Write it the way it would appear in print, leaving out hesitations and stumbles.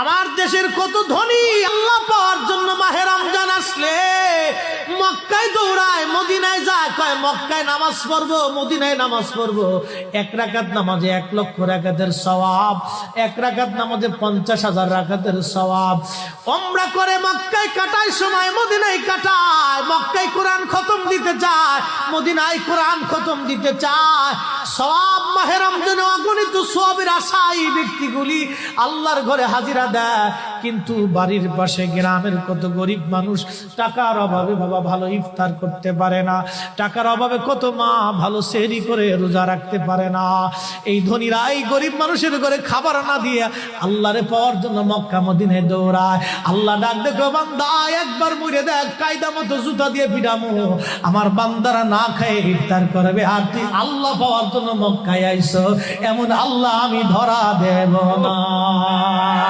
আমার দেশের কত ধনী আল্লাহ পাওয়ার জন্য মাহে রমজান আসলে মক্কায় দৌড়ায়, মদিনায় যায়, কয় মক্কায় নামাজ পড়বো, মদিনায় নামাজ পড়বো। 1 রাকাত নামাজে 1 লক্ষ রাকাতের সওয়াব, 1 রাকাত নামাজে 50,000 রাকাতের সওয়াব। উমরা করে মক্কায় কাটায় সময় মদিনায় কাটায়, মক্কায় কোরআন খতম দিতে চায়, মদিনায় কোরআন খতম দিতে চায়। সওয়াব মাহে রমজানে অগণিত সওয়াবের আশায় ব্যক্তিগুলি আল্লাহর ঘরে হাজিরা দেয়, কিন্তু বাড়ির পাশে গ্রামের কত গরিব মানুষ টাকার অভাবে বাবা ভালো ইফতার করতে পারে না, টাকার অভাবে কত মা ভালো সেহরি করে রোজা রাখতে পারে না। এই ধনীরা এই গরিব মানুষের ঘরে খাবার না দিয়ে আল্লাহরে পাওয়ার জন্য মক্কা মদিনায় দৌড়ায়। আল্লাহ ডাক দেখো, বান্দা একবার মরে দেখ, কায়দা মতো জুতা দিয়ে পিটামো, আমার বান্দারা না খায় ইফতার করবে, আর তুই আল্লাহ পাওয়ার জন্য মক্কায় আইছো, এমন আল্লাহ আমি ধরা দেব না।